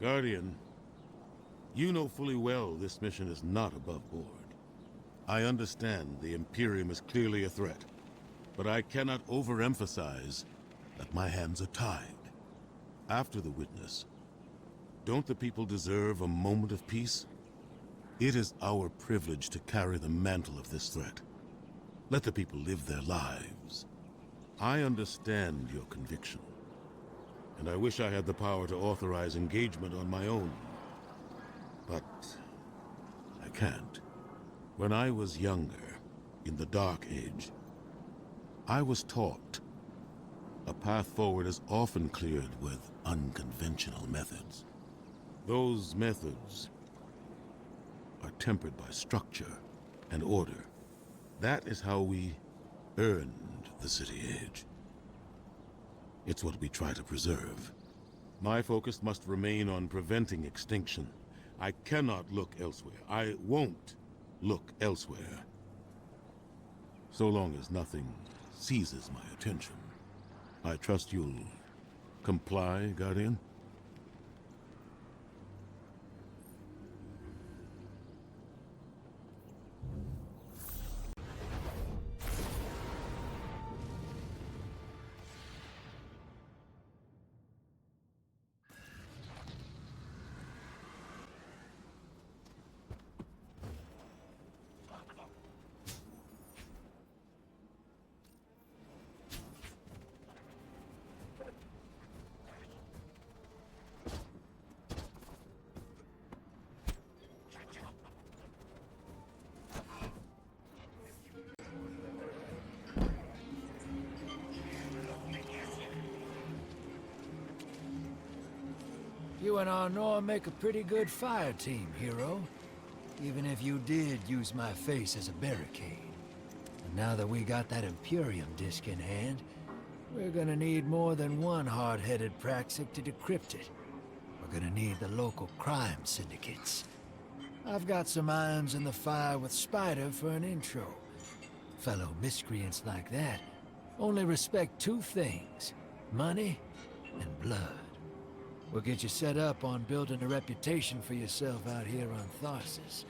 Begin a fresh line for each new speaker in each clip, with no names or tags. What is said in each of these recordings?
Guardian, you know fully well this mission is not above board. I understand the Imperium is clearly a threat, but I cannot overemphasize that my hands are tied. After the witness, don't the people deserve a moment of peace? It is our privilege to carry the mantle of this threat. Let the people live their lives. I understand your conviction, and I wish I had the power to authorize engagement on my own. But I can't. When I was younger, in the Dark Age, I was taught a path forward is often cleared with unconventional methods. Those methods are tempered by structure and order. That is how we earned the City Age. It's what we try to preserve. My focus must remain on preventing extinction. I cannot look elsewhere. I won't look elsewhere. So long as nothing seizes my attention. I trust you'll comply, Guardian?
You and Arnor make a pretty good fire team, hero. Even if you did use my face as a barricade. And now that we got that Imperium disk in hand, we're gonna need more than one hard-headed Praxic to decrypt it. We're gonna need the local crime syndicates. I've got some irons in the fire with Spider for an intro. Fellow miscreants like that only respect two things: money and blood. We'll get you set up on building a reputation for yourself out here on Tharsis,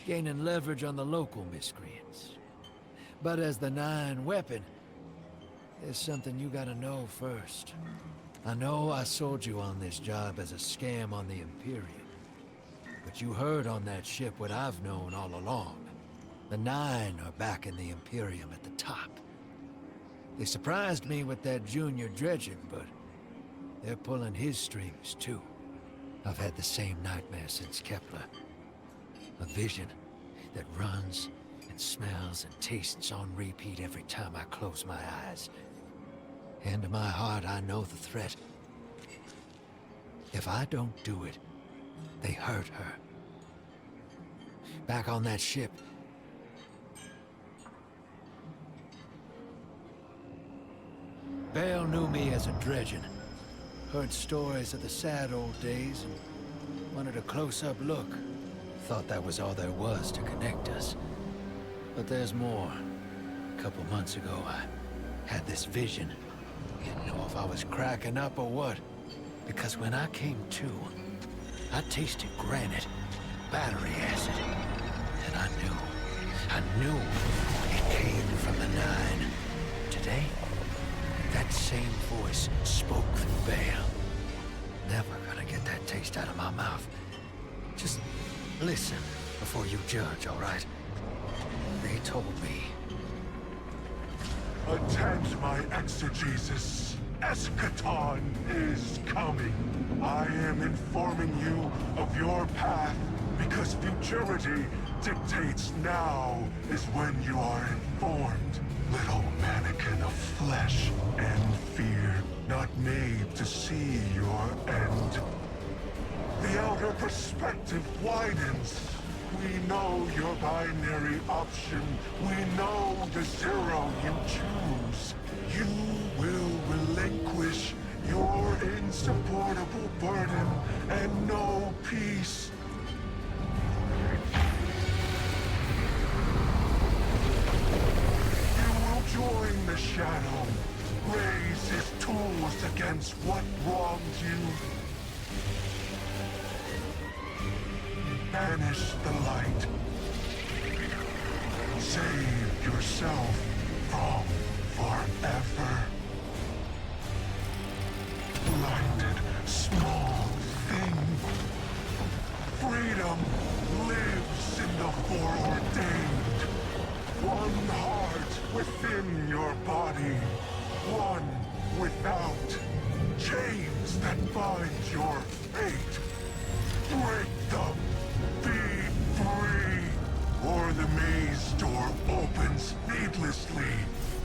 gaining leverage on the local miscreants. But as the Nine weapon, there's something you gotta know first. I know I sold you on this job as a scam on the Imperium, but you heard on that ship what I've known all along. The Nine are back in the Imperium at the top. They surprised me with that junior dredging, but they're pulling his strings, too. I've had the same nightmare since Kepler. A vision that runs and smells and tastes on repeat every time I close my eyes. And in my heart, I know the threat. If I don't do it, they hurt her. Back on that ship, Bale knew me as a dredgen. Heard stories of the sad old days and wanted a close-up look. Thought that was all there was to connect us. But there's more. A couple months ago, I had this vision. Didn't know if I was cracking up or what. Because when I came to, I tasted granite, battery acid. And I knew it came from the Nine. Today, that same voice spoke through Bale. Never gonna get that taste out of my mouth. Just listen before you judge, all right? They told me.
Attend my exegesis. Eschaton is coming. I am informing you of your path because futurity dictates now is when you are informed. Little mannequin of flesh and fear, not made to see your end. The outer perspective widens. We know your binary option. We know the zero you choose. You will relinquish your insupportable burden and know peace. Join the Shadow. Raise his tools against what wronged you. banish the light. Save yourself from forever. Blinded, small thing. Freedom lives in the foreordained. One heart within your body. One without. Chains that bind your fate. Break them. Be free. Or the maze door opens needlessly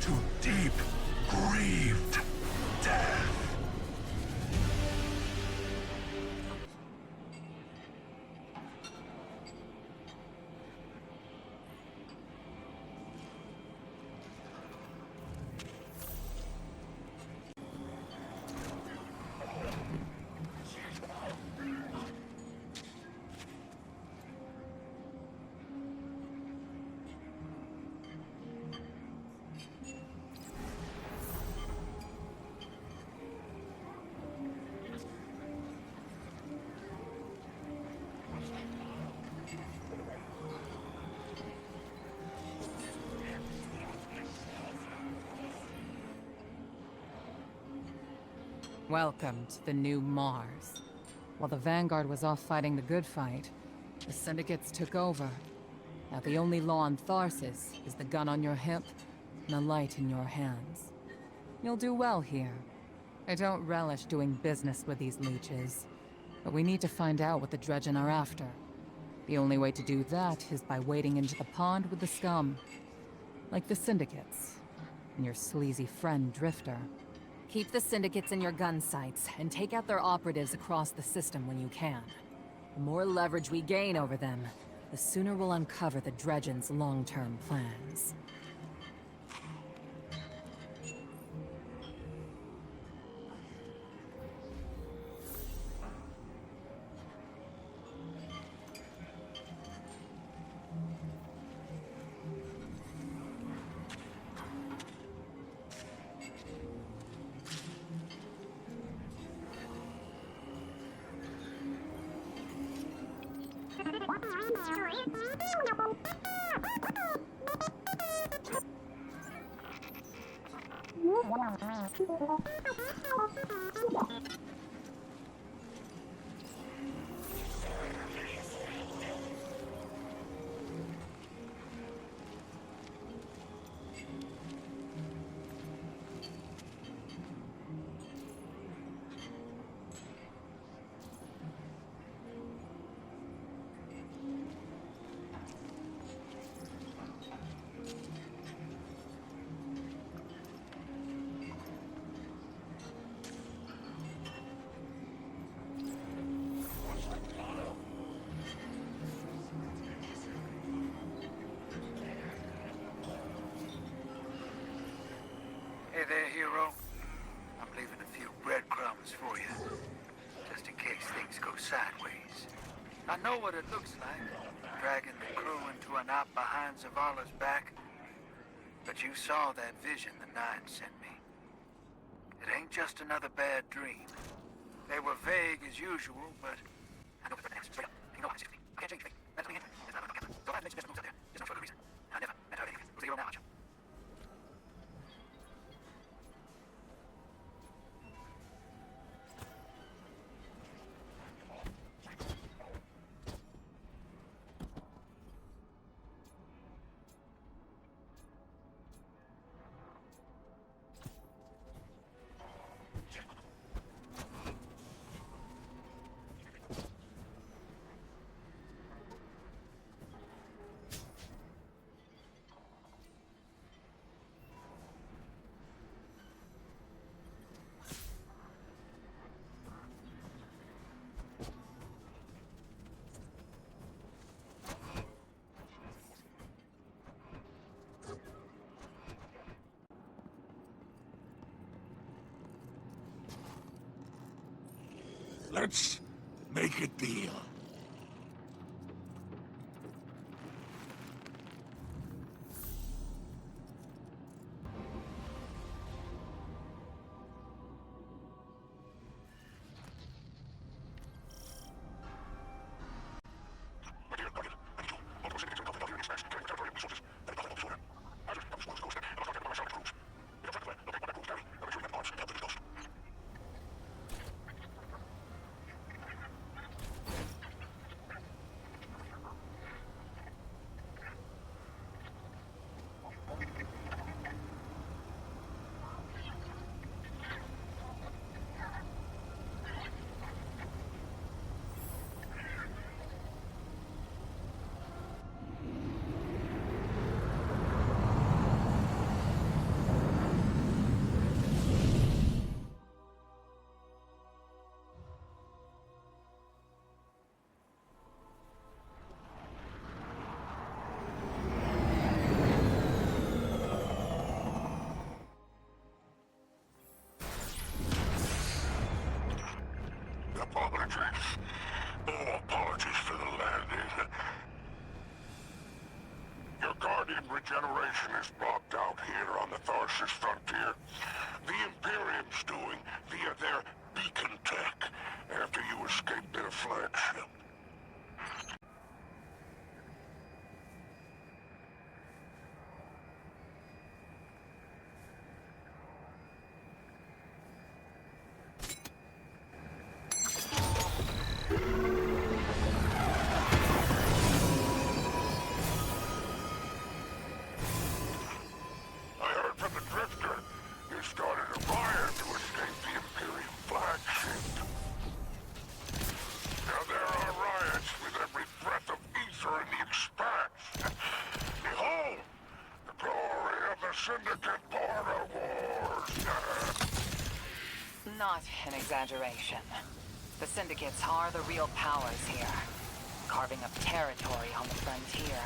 to deep, grieved death.
Welcome to the new Mars. While the Vanguard was off fighting the good fight, the Syndicates took over. Now the only law on Tharsis is the gun on your hip and the light in your hands. You'll do well here. I don't relish doing business with these leeches, but we need to find out what the Dredgen are after. The only way to do that is by wading into the pond with the scum. Like the Syndicates, and your sleazy friend Drifter. Keep the Syndicates in your gun sights, and take out their operatives across the system when you can. The more leverage we gain over them, the sooner we'll uncover the Dredgen's long-term plans.
Hey there, hero. I'm leaving a few breadcrumbs for you, just in case things go sideways. I know what it looks like, dragging the crew into a knot behind Zavala's back. But you saw that vision the Nine sent me. It ain't just another bad dream. They were vague as usual, but I know the answers straight up. You know I can't change anything. That's me in. It's not on camera. So I make suggestions out there. There's no further reason. I never meant to hurt anything. With zero knowledge.
Let's make a deal. their flagship. I heard from the Drifter. You started a riot to escape the Imperium flagship. Now there are riots with every breath of ether in the expanse. Behold, the glory of the Syndicate border wars.
Not an exaggeration. The Syndicates are the real powers here, carving up territory on the frontier.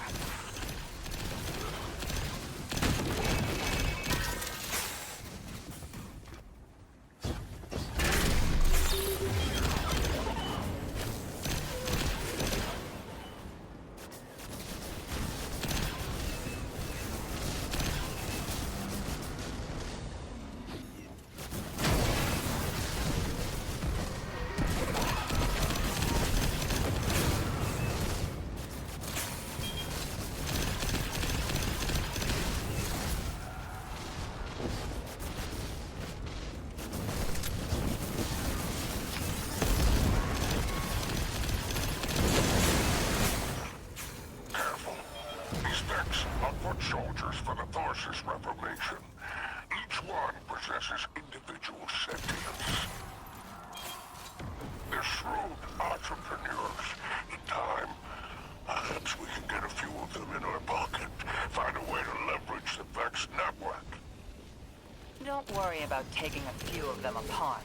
Soldiers for the Tharsis Reformation. Each one possesses individual sentience. They're shrewd entrepreneurs. In time, perhaps we can get a few of them in our pocket. Find a way to leverage the Vex network.
Don't worry about taking a few of them apart.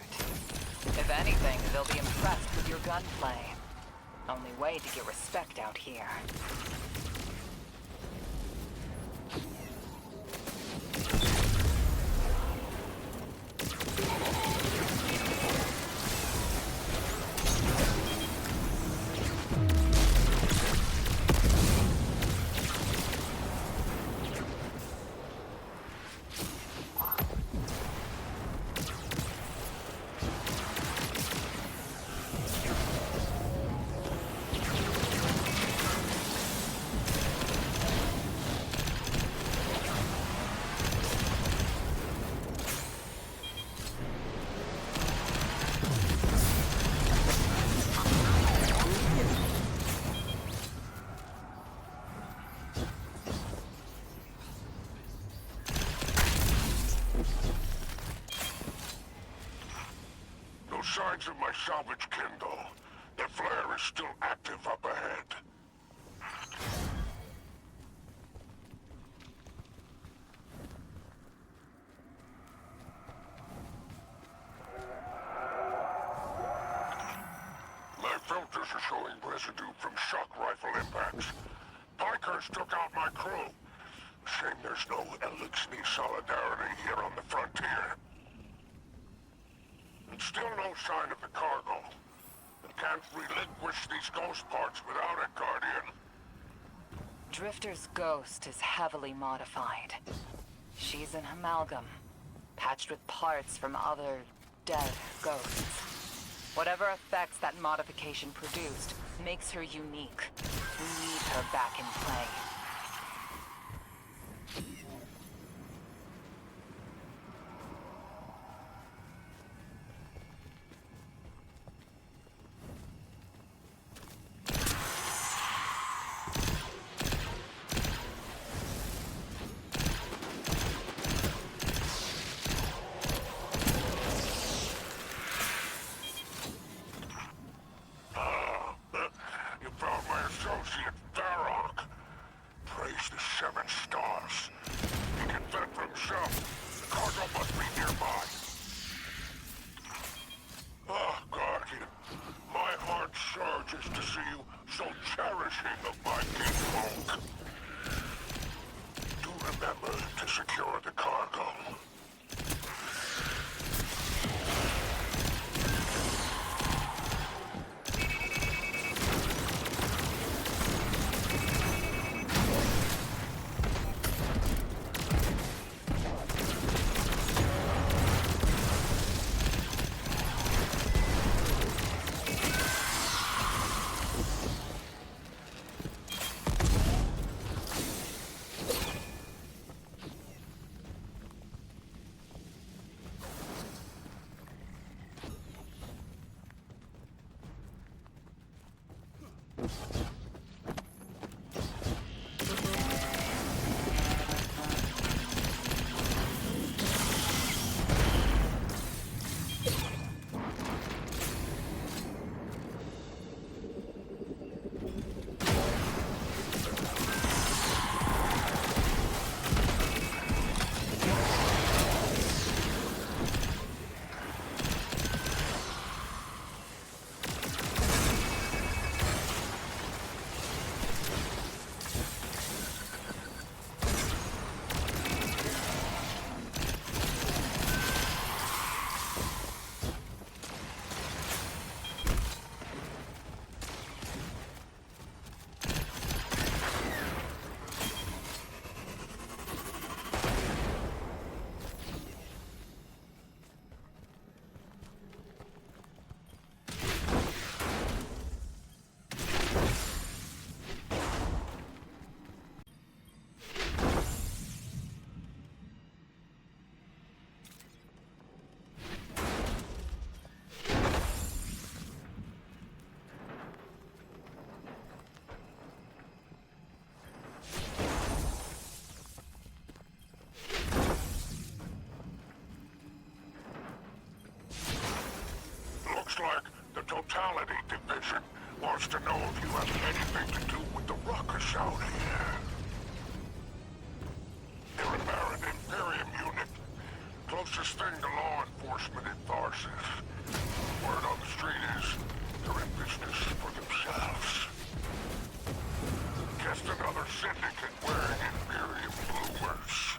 If anything, they'll be impressed with your gunplay. Only way to get respect out here.
Signs of my salvage Kindle. The flare is still active up ahead. My filters are showing residue from shock rifle impacts. Pikers took out my crew. Shame there's no Elixir solidarity here on the frontier. And still no sign of the cargo. And can't relinquish these ghost parts without it, Guardian.
Drifter's ghost is heavily modified. She's an amalgam, patched with parts from other dead ghosts. Whatever effects that modification produced makes her unique. We need her back in play. Just to see you so cherishing of my kinfolk. Do remember to secure the cargo.
Looks like the Totality Division wants to know if you have anything to do with the ruckus out here. They're a Baron Imperium unit. Closest thing to law enforcement in Tharsis. Word on the street is they're in business for themselves. Just another syndicate wearing Imperium bloomers.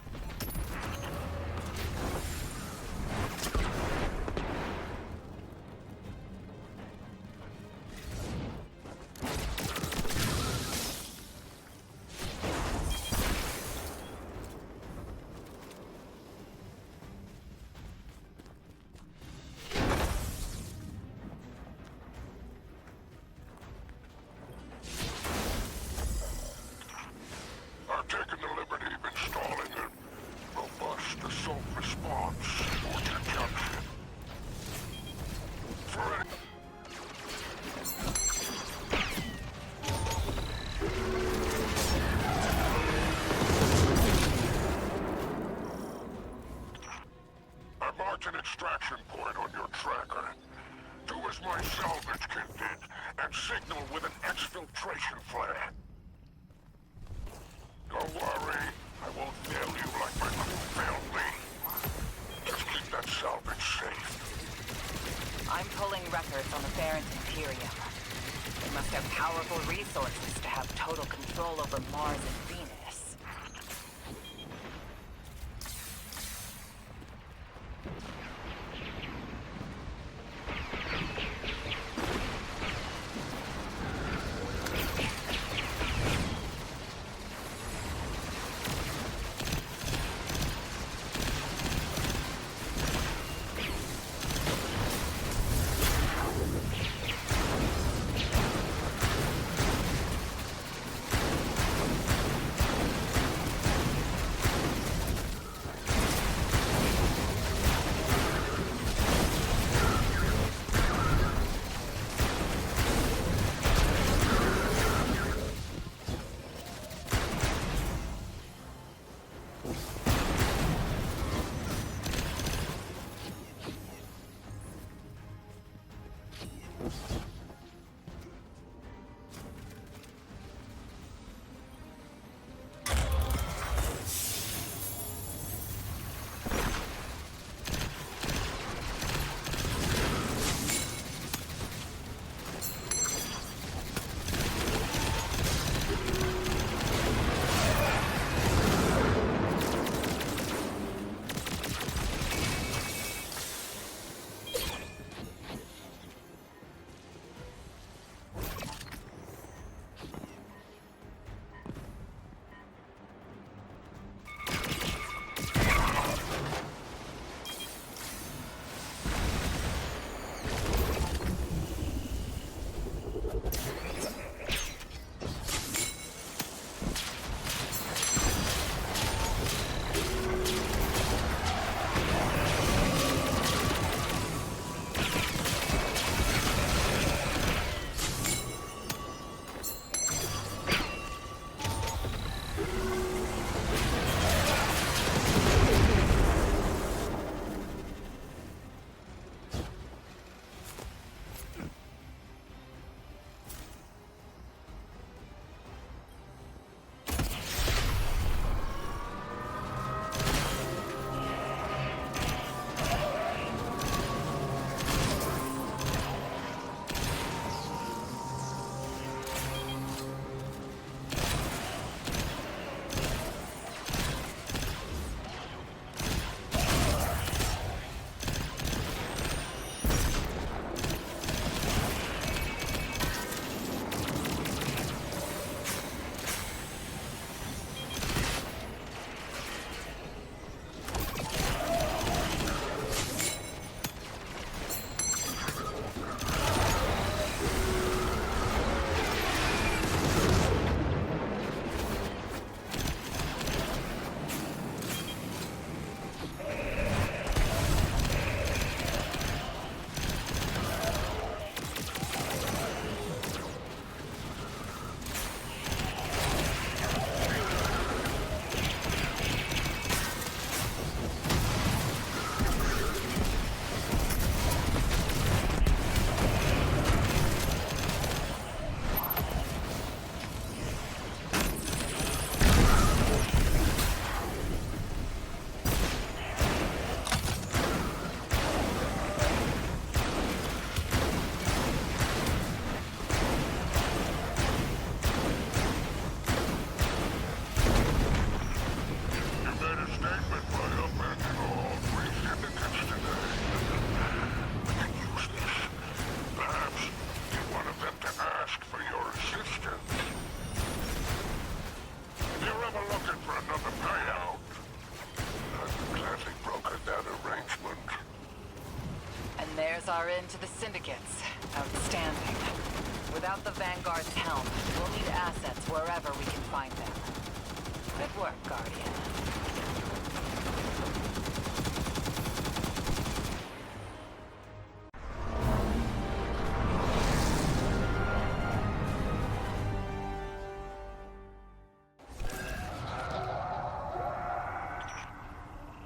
I've taken the liberty of installing a robust assault response for your junction. For any... I marked an extraction point on your tracker. Do as my salvage kit did, and signal with an exfiltration flare. Don't worry, I won't fail you like my crew failed me. Just keep that salvage safe.
I'm pulling records on the Baron's Imperium. They must have powerful resources to have total control over Mars and Venus. into the Syndicates. Outstanding. Without the Vanguard's help, we'll need assets wherever we can find them. Good work, Guardian.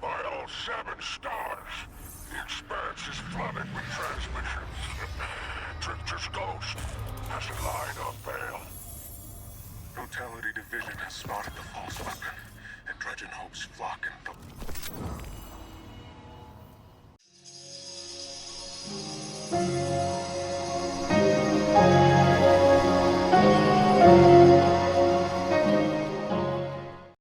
By all 7 stars, the Expanse is flooded with transmissions. Drifter's ghost hasn't lied on bail. Totality Division has spotted the false weapon, and Dredgen Hope's flocking the...